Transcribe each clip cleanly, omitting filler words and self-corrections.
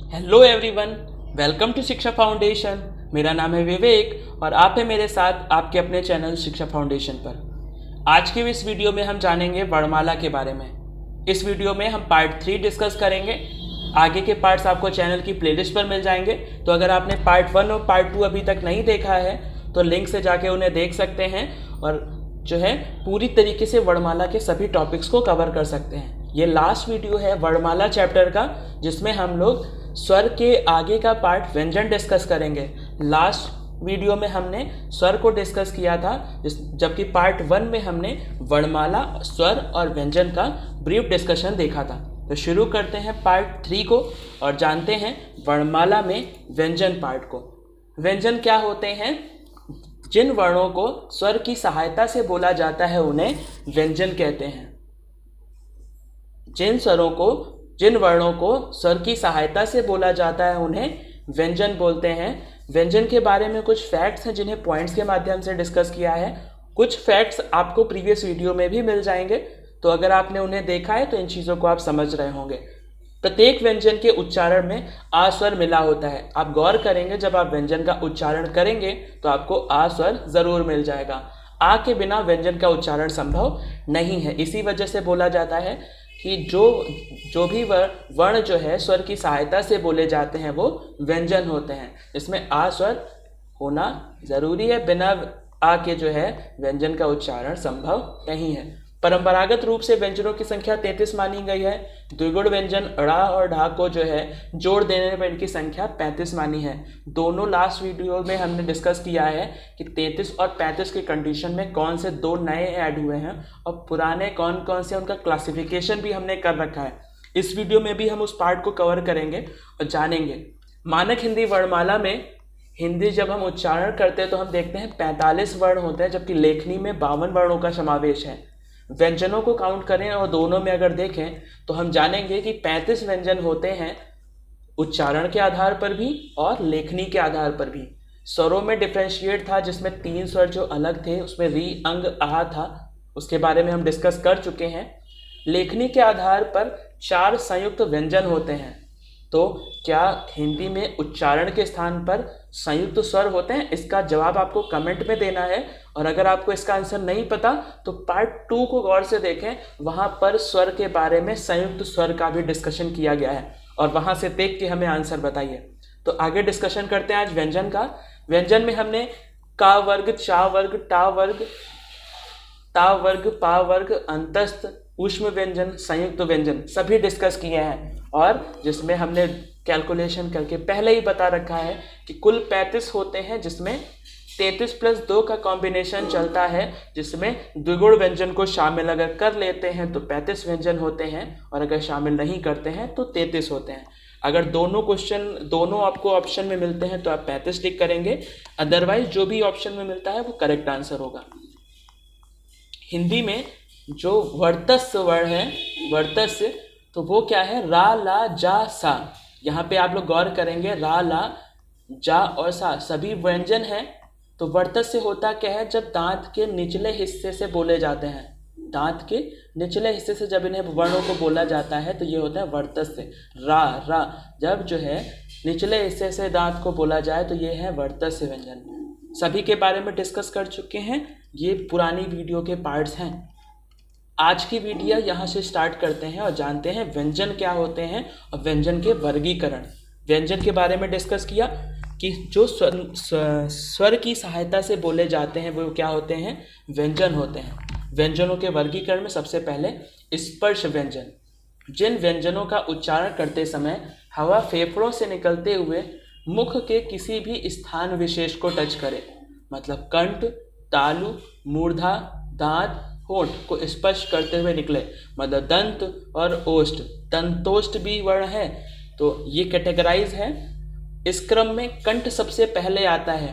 Hello everyone, welcome to शिक्षा foundation. मेरा नाम है विवेक और आप हैं मेरे साथ आपके अपने चैनल शिक्षा फाउंडेशन पर। आज की इस वीडियो में हम जानेंगे वर्णमाला के बारे में। इस वीडियो में हम पार्ट 3 डिस्कस करेंगे। आगे के पार्ट्स आपको चैनल की प्लेलिस्ट पर मिल जाएंगे, तो अगर आपने पार्ट 1 और पार्ट 2 अभी तक नहीं देखा है तो लिंक से जाके उन्हें देख सकते हैं और जो है पूरी तरीके से वर्णमाला के सभी टॉपिक्स को कवर कर सकते हैं। ये लास्ट वीडियो है वर्णमाला चैप्टर का, जिसमें हम लोग स्वर के आगे का पार्ट व्यंजन डिस्कस करेंगे। लास्ट वीडियो में हमने स्वर को डिस्कस किया था, जबकि पार्ट 1 में हमने वर्णमाला, स्वर और व्यंजन का ब्रीफ डिस्कशन देखा था। तो शुरू करते हैं पार्ट 3 को और जानते हैं वर्णमाला में व्यंजन पार्ट को। व्यंजन क्या होते हैं? जिन वर्णों को स्वर की सहायता से बोला जाता है उन्हें व्यंजन कहते हैं। जिन वर्णों को स्वर की सहायता से बोला जाता है उन्हें व्यंजन बोलते हैं। व्यंजन के बारे में कुछ फैक्ट्स हैं जिन्हें पॉइंट्स के माध्यम से डिस्कस किया है। कुछ फैक्ट्स आपको प्रीवियस वीडियो में भी मिल जाएंगे, तो अगर आपने उन्हें देखा है तो इन चीज़ों को आप समझ रहे होंगे। प्रत्येक व्यंजन के उच्चारण में आ स्वर मिला होता है। आप गौर करेंगे, जब आप व्यंजन का उच्चारण करेंगे तो आपको आ स्वर ज़रूर मिल जाएगा। आ के बिना व्यंजन का उच्चारण संभव नहीं है। इसी वजह से बोला जाता है कि जो भी वर्ण जो है स्वर की सहायता से बोले जाते हैं वो व्यंजन होते हैं। इसमें आ स्वर होना ज़रूरी है, बिना आ के जो है व्यंजन का उच्चारण संभव नहीं है। परंपरागत रूप से व्यंजनों की संख्या 33 मानी गई है। द्विगुण व्यंजन ड़ा और ढा को जो है जोड़ देने पर इनकी संख्या 35 मानी है। दोनों लास्ट वीडियो में हमने डिस्कस किया है कि 33 और 35 की कंडीशन में कौन से दो नए ऐड हुए हैं और पुराने कौन कौन से, उनका क्लासिफिकेशन भी हमने कर रखा है। इस वीडियो में भी हम उस पार्ट को कवर करेंगे और जानेंगे। मानक हिंदी वर्णमाला में हिंदी जब हम उच्चारण करते हैं तो हम देखते हैं 45 वर्ण होते हैं, जबकि लेखनी में 52 वर्णों का समावेश है। व्यंजनों को काउंट करें और दोनों में अगर देखें तो हम जानेंगे कि 35 व्यंजन होते हैं उच्चारण के आधार पर भी और लेखनी के आधार पर भी। स्वरों में डिफरेंशिएट था, जिसमें 3 स्वर जो अलग थे उसमें री, अंग, आह था, उसके बारे में हम डिस्कस कर चुके हैं। लेखनी के आधार पर 4 संयुक्त व्यंजन होते हैं। तो क्या हिंदी में उच्चारण के स्थान पर संयुक्त स्वर होते हैं? इसका जवाब आपको कमेंट में देना है। और अगर आपको इसका आंसर नहीं पता तो पार्ट 2 को गौर से देखें, वहाँ पर स्वर के बारे में संयुक्त स्वर का भी डिस्कशन किया गया है और वहाँ से देख के हमें आंसर बताइए। तो आगे डिस्कशन करते हैं आज व्यंजन का। व्यंजन में हमने का वर्ग, चा वर्ग, टा वर्ग, ता वर्ग, पा वर्ग, अंतस्थ, ऊष्म व्यंजन, संयुक्त व्यंजन सभी डिस्कस किए हैं, और जिसमें हमने कैलकुलेशन करके पहले ही बता रखा है कि कुल 35 होते हैं, जिसमें 33 + 2 का कॉम्बिनेशन चलता है, जिसमें द्विगुण व्यंजन को शामिल अगर कर लेते हैं तो 35 व्यंजन होते हैं और अगर शामिल नहीं करते हैं तो 33 होते हैं। अगर दोनों आपको ऑप्शन में मिलते हैं तो आप 35 टिक करेंगे, अदरवाइज जो भी ऑप्शन में मिलता है वो करेक्ट आंसर होगा। हिंदी में जो वर्तस्य वर्ण है, वर्तस्य, तो वो क्या है? रा, ला, जा, सा। यहाँ पे आप लोग गौर करेंगे, रा, ला, जा और सा सभी व्यंजन हैं। तो वर्तस्य होता क्या है? जब दांत के निचले हिस्से से बोले जाते हैं, दांत के निचले हिस्से से जब इन्हें वर्णों को बोला जाता है तो ये होता है वर्तस्य। रा, रा जब जो है निचले हिस्से से दांत को बोला जाए तो ये है वर्तस्य व्यंजन। सभी के बारे में डिस्कस कर चुके हैं, ये पुरानी वीडियो के पार्ट्स हैं। आज की वीडियो यहाँ से स्टार्ट करते हैं और जानते हैं व्यंजन क्या होते हैं और व्यंजन के वर्गीकरण। व्यंजन के बारे में डिस्कस किया कि जो स्वर की सहायता से बोले जाते हैं वो क्या होते हैं? व्यंजन होते हैं। व्यंजनों के वर्गीकरण में सबसे पहले स्पर्श व्यंजन। जिन व्यंजनों का उच्चारण करते समय हवा फेफड़ों से निकलते हुए मुख के किसी भी स्थान विशेष को टच करे, मतलब कंठ, तालु, मूर्धा, दांत, होठ को स्पर्श करते हुए निकले, मतलब दंत और ओष्ठ। दंतोष्ठ भी वर्ण है, तो ये कैटेगराइज है। इस क्रम में कंठ सबसे पहले आता है,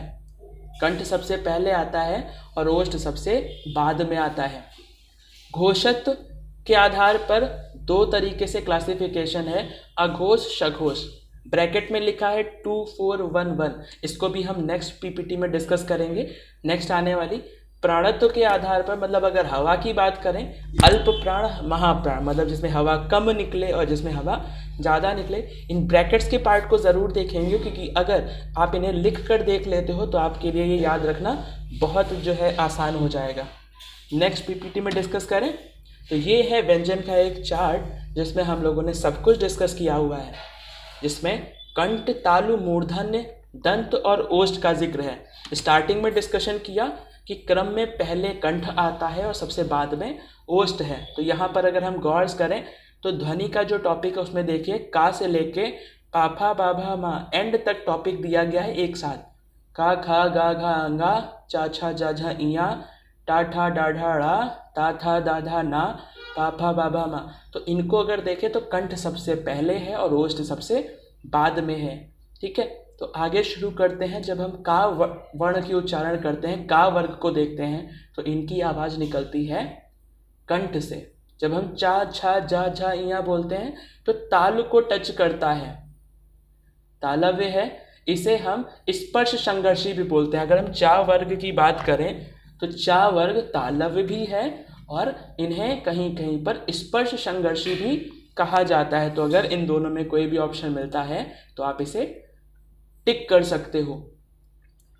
कंठ सबसे पहले आता है और ओष्ठ सबसे बाद में आता है। घोषत्व के आधार पर 2 तरीके से क्लासिफिकेशन है, अघोष, सघोष। ब्रैकेट में लिखा है 2, 4, 1, 1। इसको भी हम नेक्स्ट पीपीटी में डिस्कस करेंगे, नेक्स्ट आने वाली। प्राणत्व के आधार पर, मतलब अगर हवा की बात करें, अल्प प्राण महाप्राण, मतलब जिसमें हवा कम निकले और जिसमें हवा ज़्यादा निकले। इन ब्रैकेट्स के पार्ट को ज़रूर देखेंगे, क्योंकि अगर आप इन्हें लिख कर देख लेते हो तो आपके लिए ये याद रखना बहुत जो है आसान हो जाएगा। नेक्स्ट पीपीटी में डिस्कस करें तो ये है व्यंजन का एक चार्ट जिसमें हम लोगों ने सब कुछ डिस्कस किया हुआ है, जिसमें कंठ, तालु, मूर्धन्य, दंत और ओष्ठ का जिक्र है। स्टार्टिंग में डिस्कशन किया कि क्रम में पहले कंठ आता है और सबसे बाद में ओष्ठ है। तो यहाँ पर अगर हम गौर करें तो ध्वनि का जो टॉपिक है उसमें देखिए का से लेके पाफा बाभा मा एंड तक टॉपिक दिया गया है एक साथ। का खा गा घा अंगा, चा छा जा झा इया, टा ठा डा ढा ड़ा, ता था दा धा ना, पाफा बाभा मा। तो इनको अगर देखें तो कंठ सबसे पहले है और ओष्ठ सबसे बाद में है। ठीक है, तो आगे शुरू करते हैं। जब हम का वर्ण की उच्चारण करते हैं, का वर्ग को देखते हैं तो इनकी आवाज़ निकलती है कंठ से। जब हम चा छा जा झा इया बोलते हैं तो तालु को टच करता है, तालव्य है, इसे हम स्पर्श संघर्षी भी बोलते हैं। अगर हम चा वर्ग की बात करें तो चा वर्ग तालव्य भी है और इन्हें कहीं कहीं पर स्पर्श संघर्षी भी कहा जाता है। तो अगर इन दोनों में कोई भी ऑप्शन मिलता है तो आप इसे टिक कर सकते हो।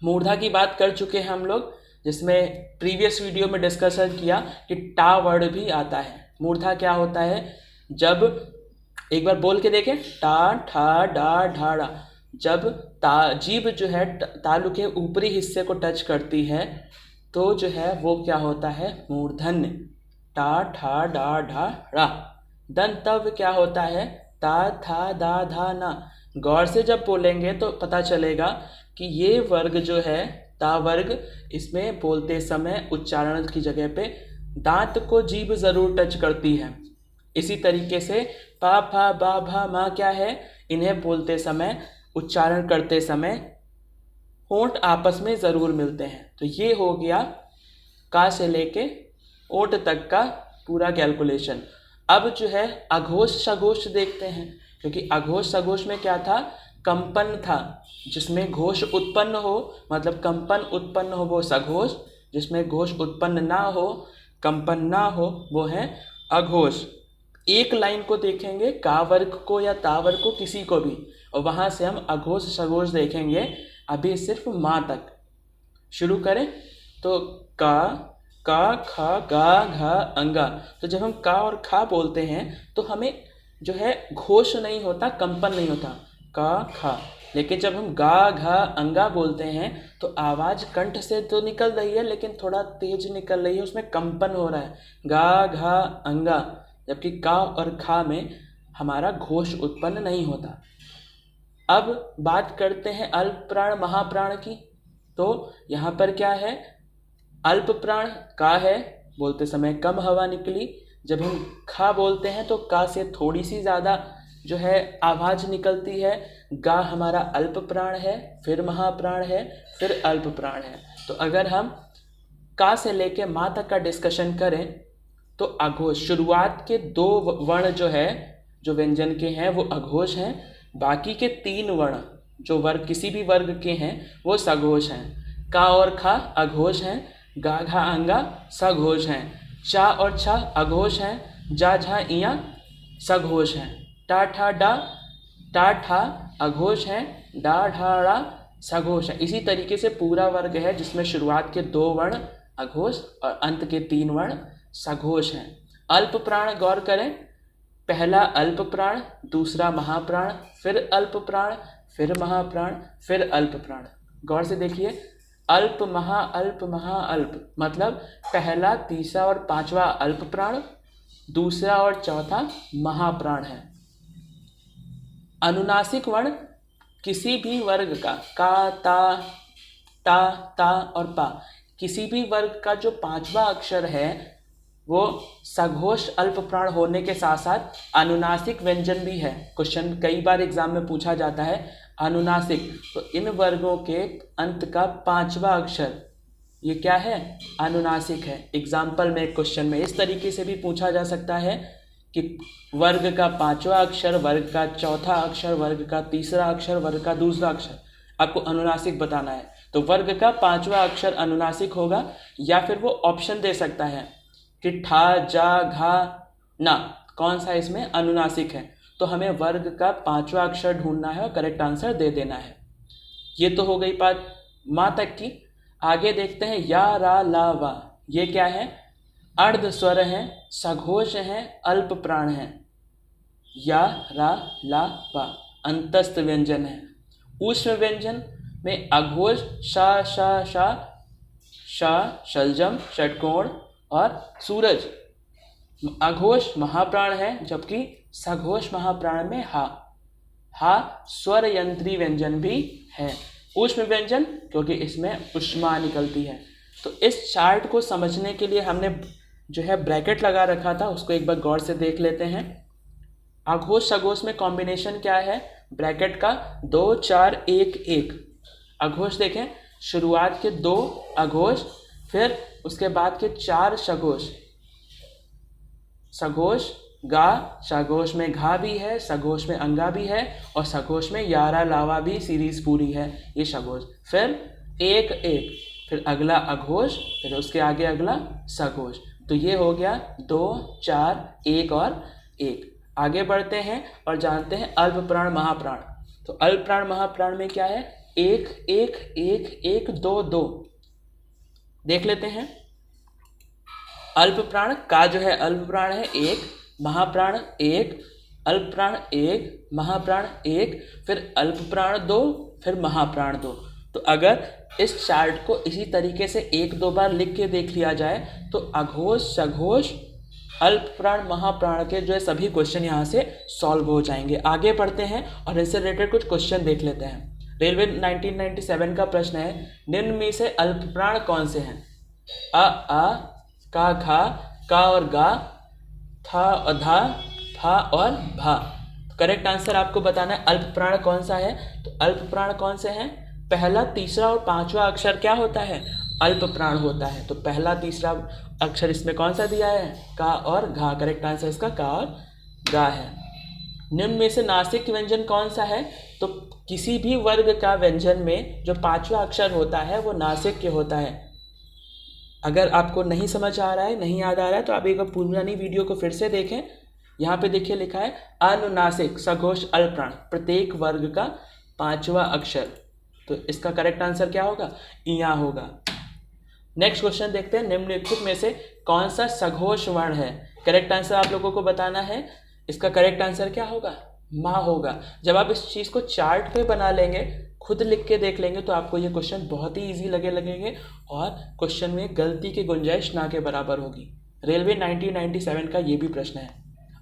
मूर्धा की बात कर चुके हैं हम लोग, जिसमें प्रीवियस वीडियो में डिस्कशन किया कि टा वर्ड भी आता है। मूर्धा क्या होता है, जब एक बार बोल के देखें, टा ठा डा ढा ड़ा, जब जीभ जो है तालु के ऊपरी हिस्से को टच करती है तो जो है वो क्या होता है, मूर्धन्य। टा ठा डा ढा ड़ा। दंतव्य क्या होता है, ता था दा धा ना। गौर से जब बोलेंगे तो पता चलेगा कि ये वर्ग जो है ता वर्ग, इसमें बोलते समय उच्चारण की जगह पे दांत को जीभ जरूर टच करती है। इसी तरीके से पा फा बा भा मा क्या है, इन्हें बोलते समय उच्चारण करते समय होंठ आपस में ज़रूर मिलते हैं। तो ये हो गया का से लेके ओठ तक का पूरा कैलकुलेशन। अब जो है अघोष सघोष देखते हैं, क्योंकि अघोष सघोष में क्या था, कंपन था। जिसमें घोष उत्पन्न हो, मतलब कंपन उत्पन्न हो, वो सघोष। जिसमें घोष उत्पन्न ना हो, कंपन ना हो, वो है अघोष। एक लाइन को देखेंगे, का वर्ग को या ता वर्ग को, किसी को भी, और वहाँ से हम अघोष सघोष देखेंगे। अभी सिर्फ माँ तक शुरू करें तो का खा गा घा अंगा। तो जब हम का और खा बोलते हैं तो हमें जो है घोष नहीं होता, कंपन नहीं होता, का खा। लेकिन जब हम गा घा अंगा बोलते हैं तो आवाज़ कंठ से तो निकल रही है लेकिन थोड़ा तेज निकल रही है, उसमें कंपन हो रहा है, गा घा अंगा। जबकि का और खा में हमारा घोष उत्पन्न नहीं होता। अब बात करते हैं अल्प प्राण महाप्राण की। तो यहाँ पर क्या है, अल्प प्राण का है, बोलते समय कम हवा निकली। जब हम खा बोलते हैं तो का से थोड़ी सी ज़्यादा जो है आवाज़ निकलती है। गा हमारा अल्प प्राण है, फिर महाप्राण है, फिर अल्प प्राण है। तो अगर हम का से लेके माँ तक का डिस्कशन करें तो अघोष, शुरुआत के दो वर्ण जो है, जो व्यंजन के हैं, वो अघोष हैं। बाकी के तीन वर्ण जो वर्ग किसी भी वर्ग के हैं वो सघोष हैं। का और खा अघोष हैं, गा घा अंगा सघोष हैं, चा और छा अघोष हैं, जा झा इया सघोष हैं, टा ठा अघोष हैं, डा ढा ड़ा सघोष हैं। इसी तरीके से पूरा वर्ग है जिसमें शुरुआत के दो वर्ण अघोष और अंत के तीन वर्ण सघोष हैं। अल्प प्राण गौर करें, पहला अल्प प्राण, दूसरा महाप्राण, फिर अल्प प्राण, फिर महाप्राण, फिर अल्प प्राण। गौर से देखिए, अल्प महा अल्प, मतलब पहला, तीसरा और पांचवा अल्प प्राण, दूसरा और चौथा महाप्राण है। अनुनासिक वर्ण किसी भी वर्ग का ता और पा, किसी भी वर्ग का जो पांचवा अक्षर है वो सघोष अल्प प्राण होने के साथ साथ अनुनासिक व्यंजन भी है। क्वेश्चन कई बार एग्जाम में पूछा जाता है अनुनासिक, तो इन वर्गों के अंत का पांचवा अक्षर ये क्या है, अनुनासिक है। एग्जाम्पल में क्वेश्चन में इस तरीके से भी पूछा जा सकता है कि वर्ग का पांचवा अक्षर, वर्ग का चौथा अक्षर, वर्ग का तीसरा अक्षर, वर्ग का दूसरा अक्षर, आपको अनुनासिक बताना है। तो वर्ग का पांचवा अक्षर अनुनासिक होगा, या फिर वो ऑप्शन दे सकता है कि ठा, जा, घा, ना, कौन सा इसमें अनुनासिक है। तो हमें वर्ग का पांचवा अक्षर ढूंढना है और करेक्ट आंसर दे देना है। ये तो हो गई बात माँ तक की। आगे देखते हैं या, रा, ला, वा। ये क्या है? अर्ध स्वर हैं, सघोष हैं, अल्प प्राण हैं। या, रा, ला, वा अंतस्थ व्यंजन है। ऊष्म व्यंजन में अघोष शा, शा, शा, शा, शलजम, षटकोण और सूरज। अघोष महाप्राण है, जबकि सघोष महाप्राण में हा। हा स्वर यंत्री व्यंजन भी है। ऊष्म व्यंजन क्योंकि इसमें ऊष्मा निकलती है। तो इस चार्ट को समझने के लिए हमने जो है ब्रैकेट लगा रखा था, उसको एक बार गौर से देख लेते हैं। अघोष सघोष में कॉम्बिनेशन क्या है ब्रैकेट का? 2 4 1 1। अघोष देखें, शुरुआत के 2 अघोष, फिर उसके बाद के 4 सघोष। सघोष गा, सघोष में घा भी है, सघोष में अंगा भी है, और सघोष में यारा लावा भी सीरीज पूरी है। ये सघोष, फिर 1 1, फिर अगला अघोष, फिर उसके आगे अगला सघोष। तो ये हो गया 2 4 1 और 1। आगे बढ़ते हैं और जानते हैं अल्प प्राण महाप्राण। तो अल्प प्राण महाप्राण में क्या है? 1 1 1 1 2 2। देख लेते हैं। अल्प प्राण का जो है अल्प प्राण है 1, महाप्राण 1, अल्प प्राण 1, महाप्राण 1, फिर अल्प प्राण 2, फिर महाप्राण 2। तो अगर इस चार्ट को इसी तरीके से 1-2 बार लिख के देख लिया जाए तो अघोष सघोष अल्प प्राण महाप्राण के जो है सभी क्वेश्चन यहाँ से सॉल्व हो जाएंगे। आगे बढ़ते हैं और इससे रिलेटेड कुछ क्वेश्चन देख लेते हैं। रेलवे 1997 का प्रश्न है, निम्न में से अल्प प्राण कौन से हैं? आ, का, घा, का और गा, था और धा, फा और भा। करेक्ट आंसर आपको बताना है अल्प प्राण कौन सा है। तो अल्प प्राण कौन से हैं? पहला, तीसरा और पांचवा अक्षर क्या होता है? अल्प प्राण होता है। तो पहला तीसरा अक्षर इसमें कौन सा दिया है? का और घा। करेक्ट आंसर इसका का और गा है। निम्न में से नासिक व्यंजन कौन सा है? तो किसी भी वर्ग का व्यंजन में जो पांचवा अक्षर होता है वो नासिक के होता है। अगर आपको नहीं समझ आ रहा है, नहीं याद आ रहा है, तो आप एक बार पुरानी वीडियो को फिर से देखें। यहाँ पे देखिए लिखा है अनुनासिक सघोष अल्प प्राण, प्रत्येक वर्ग का पांचवा अक्षर। तो इसका करेक्ट आंसर क्या होगा? इया होगा। नेक्स्ट क्वेश्चन देखते हैं, निम्नलिखित में से कौन सा सघोष वर्ण है? करेक्ट आंसर आप लोगों को बताना है। इसका करेक्ट आंसर क्या होगा? माँ होगा। जब आप इस चीज़ को चार्ट पे बना लेंगे, खुद लिख के देख लेंगे, तो आपको ये क्वेश्चन बहुत ही इजी लगेंगे और क्वेश्चन में गलती की गुंजाइश ना के बराबर होगी। रेलवे 1997 का ये भी प्रश्न है।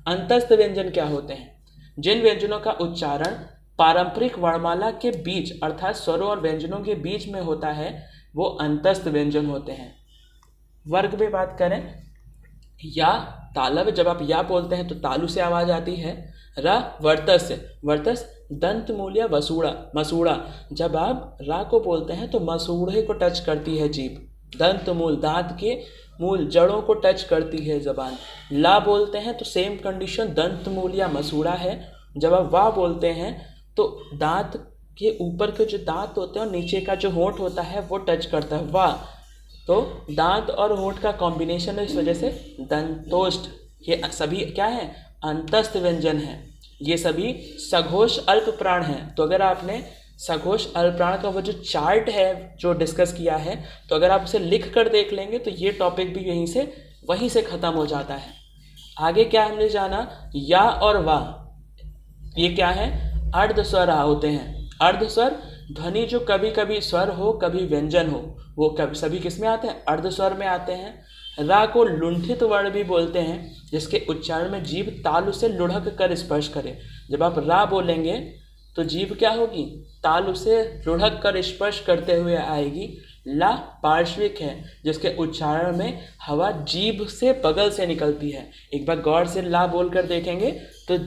अंतस्थ व्यंजन क्या होते हैं? जिन व्यंजनों का उच्चारण पारंपरिक वर्णमाला के बीच अर्थात स्वरों और व्यंजनों के बीच में होता है वो अंतस्थ व्यंजन होते हैं। वर्ग में बात करें, या तालव्य, जब आप या बोलते हैं तो तालु से आवाज आती है। रा वर्तस से, वर्तस दंत मूल्य वसूड़ा, मसूड़ा, जब आप रा को बोलते हैं तो मसूड़े को टच करती है जीभ। दंत मूल, दांत के मूल जड़ों को टच करती है जबान। ला बोलते हैं तो सेम कंडीशन, दंत मूल या मसूड़ा है। जब आप वाह बोलते हैं तो दांत के ऊपर के जो दांत होते हैं और नीचे का जो होंठ होता है वो टच करता है, वाह। तो दांत और होंठ का कॉम्बिनेशन है, इस वजह से दंतोष्ठ। ये सभी क्या है? अंतस्थ व्यंजन है। ये सभी सघोष अल्प प्राण हैं। तो अगर आपने सघोष अल्प प्राण का वो जो चार्ट है जो डिस्कस किया है, तो अगर आप उसे लिख कर देख लेंगे तो ये टॉपिक भी वहीं से ख़त्म हो जाता है। आगे क्या हमने जाना, या और वाह, ये क्या है? अर्ध स्वर होते हैं। अर्ध स्वर ध्वनि जो कभी कभी स्वर हो कभी व्यंजन हो, वो कभी सभी किस में आते हैं? अर्ध स्वर में आते हैं। रा को लुंठित वर्ण भी बोलते हैं, जिसके उच्चारण में जीभ तालु से लुढ़क कर स्पर्श करे। जब आप रा बोलेंगे तो जीभ क्या होगी? तालु से लुढ़क कर स्पर्श करते हुए आएगी। ला पार्श्विक है, जिसके उच्चारण में हवा जीभ से बगल से निकलती है। एक बार गौर से ला बोल कर देखेंगे तो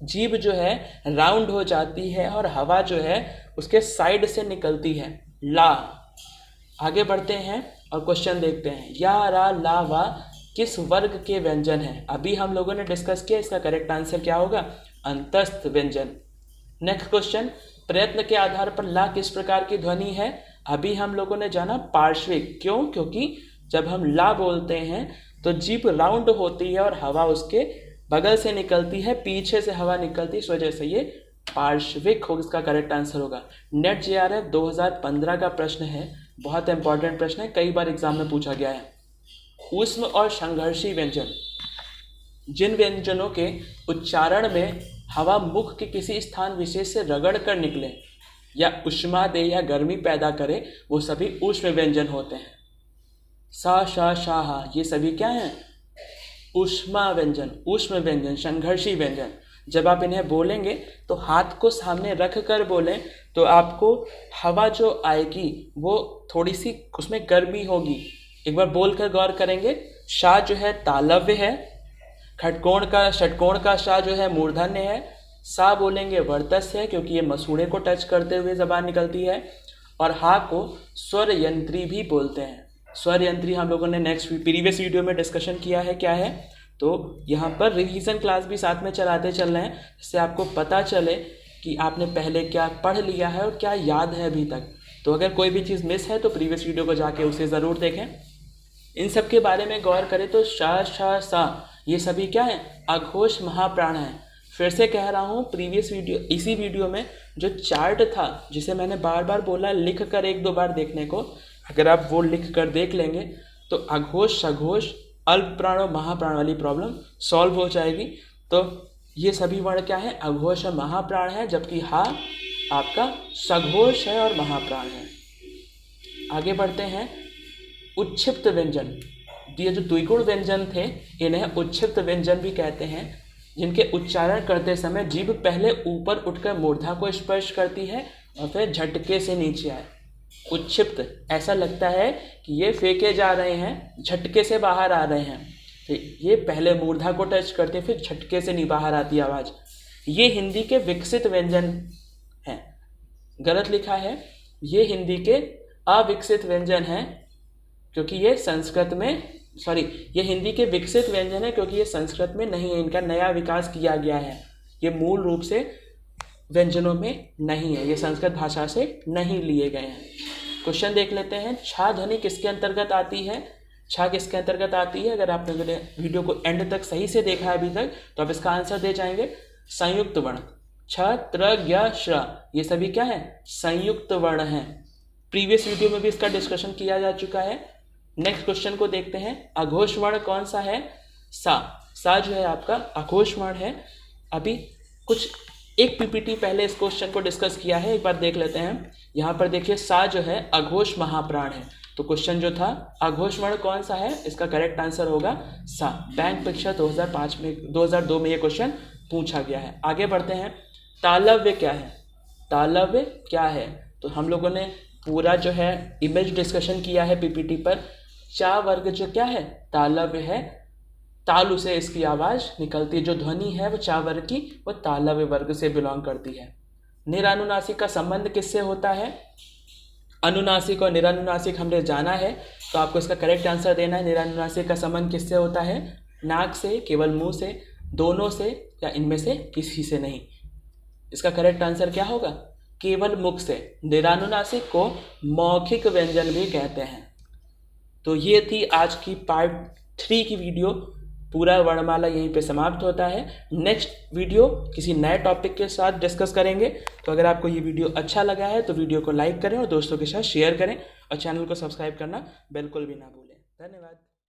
जीभ जो है राउंड हो जाती है और हवा जो है उसके साइड से निकलती है, ला। आगे बढ़ते हैं और क्वेश्चन देखते हैं। या रा ला वा किस वर्ग के व्यंजन है? अभी हम लोगों ने डिस्कस किया, इसका करेक्ट आंसर क्या होगा? अंतस्थ व्यंजन। नेक्स्ट क्वेश्चन, प्रयत्न के आधार पर ला किस प्रकार की ध्वनि है? अभी हम लोगों ने जाना पार्श्विक। क्यों? क्योंकि जब हम ला बोलते हैं तो जीभ राउंड होती है और हवा उसके बगल से निकलती है, पीछे से हवा निकलती है, इस वजह से ये पार्श्विक होगा, इसका करेक्ट आंसर होगा। नेट जेआरएफ 2015 का प्रश्न है, बहुत इंपॉर्टेंट प्रश्न है, कई बार एग्जाम में पूछा गया है। ऊष्म और संघर्षी व्यंजन, जिन व्यंजनों के उच्चारण में हवा मुख के किसी स्थान विशेष से रगड़ कर निकले या उष्मा दे या गर्मी पैदा करे, वो सभी ऊष्म व्यंजन होते हैं। सा, शा, शाह, ये सभी क्या हैं? ऊष्मा व्यंजन, ऊष्म व्यंजन, संघर्षी व्यंजन। जब आप इन्हें बोलेंगे तो हाथ को सामने रख कर बोलें तो आपको हवा जो आएगी वो थोड़ी सी उसमें गर्मी होगी। एक बार बोलकर गौर करेंगे। शा जो है तालव्य है, षटकोण का शा जो है मूर्धन्य है। सा बोलेंगे वर्तस्य है क्योंकि ये मसूड़े को टच करते हुए जबान निकलती है। और हा को स्वर यंत्री भी बोलते हैं। स्वर यंत्री हम लोगों ने प्रीवियस वीडियो में डिस्कशन किया है क्या है, तो यहाँ पर रिवीजन क्लास भी साथ में चलाते चल रहे हैं, जिससे आपको पता चले कि आपने पहले क्या पढ़ लिया है और क्या याद है अभी तक। तो अगर कोई भी चीज़ मिस है तो प्रीवियस वीडियो को जाके उसे ज़रूर देखें। इन सब के बारे में गौर करें तो शा, शा, सा, ये सभी क्या है? अघोष महाप्राण है। फिर से कह रहा हूँ, इसी वीडियो में जो चार्ट था जिसे मैंने बार बार बोला लिख कर 1-2 बार देखने को, अगर आप वो लिख कर देख लेंगे तो अघोष, सघोष, अल्प प्राण और महाप्राण वाली प्रॉब्लम सॉल्व हो जाएगी। तो ये सभी वर्ण क्या है? अघोष और महाप्राण है, जबकि हा आपका सघोष है और महाप्राण है। आगे बढ़ते हैं। उच्छिप्त व्यंजन, ये जो द्विगुण व्यंजन थे इन्हें उच्छिप्त व्यंजन भी कहते हैं, जिनके उच्चारण करते समय जीभ पहले ऊपर उठकर मूर्धा को स्पर्श करती है और फिर झटके से नीचे आए। उच्छिप्त, ऐसा लगता है कि ये फेंके जा रहे हैं, झटके से बाहर आ रहे हैं। तो ये पहले मूर्धा को टच करते फिर झटके से नहीं बाहर आती आवाज़। ये हिंदी के विकसित व्यंजन हैं। गलत लिखा है, ये हिंदी के अविकसित व्यंजन हैं क्योंकि ये संस्कृत में ये हिंदी के विकसित व्यंजन है क्योंकि ये संस्कृत में नहीं है, इनका नया विकास किया गया है। ये मूल रूप से व्यंजनों में नहीं है, ये संस्कृत भाषा से नहीं लिए गए हैं। क्वेश्चन देख लेते हैं। छा ध्वनि किसके अंतर्गत आती है? छा किसके अंतर्गत आती है? अगर आपने मेरे वीडियो को एंड तक सही से देखा है अभी तक तो आप इसका आंसर दे जाएंगे। संयुक्त वर्ण, छ, त्र, ज्ञ, श्र, ये सभी क्या है? संयुक्त वर्ण हैं। प्रीवियस वीडियो में भी इसका डिस्कशन किया जा चुका है। नेक्स्ट क्वेश्चन को देखते हैं। अघोष वर्ण कौन सा है? सा। सा जो है आपका अघोष वर्ण है। अभी एक पीपीटी पहले इस क्वेश्चन को डिस्कस किया है, एक बार देख लेते हैं। यहाँ पर देखिए सा जो है अघोष महाप्राण है। तो क्वेश्चन जो था अघोष वर्ण कौन सा है, इसका करेक्ट आंसर होगा सा। बैंक परीक्षा 2002 में ये क्वेश्चन पूछा गया है। आगे बढ़ते हैं। तालव्य क्या है? तालव्य क्या है? तो हम लोगों ने पूरा जो है इमेज डिस्कशन किया है पीपीटी पर। चा वर्ग जो क्या है? तालव्य है। तालु से इसकी आवाज़ निकलती है, जो ध्वनि है वो चा वर्ग की, वो तालव्य वर्ग से बिलोंग करती है। निरानुनासिक का संबंध किससे होता है? अनुनासिक और निरानुनासिक हमने जाना है, तो आपको इसका करेक्ट आंसर देना है। निरानुनासिक का संबंध किससे होता है? नाक से, केवल मुंह से, दोनों से या इनमें से किसी से नहीं। इसका करेक्ट आंसर क्या होगा? केवल मुख से। निरानुनासिक को मौखिक व्यंजन भी कहते हैं। तो ये थी आज की पार्ट 3 की वीडियो। पूरा वर्णमाला यहीं पे समाप्त होता है। नेक्स्ट वीडियो किसी नए टॉपिक के साथ डिस्कस करेंगे। तो अगर आपको ये वीडियो अच्छा लगा है तो वीडियो को लाइक करें और दोस्तों के साथ शेयर करें और चैनल को सब्सक्राइब करना बिल्कुल भी ना भूलें। धन्यवाद।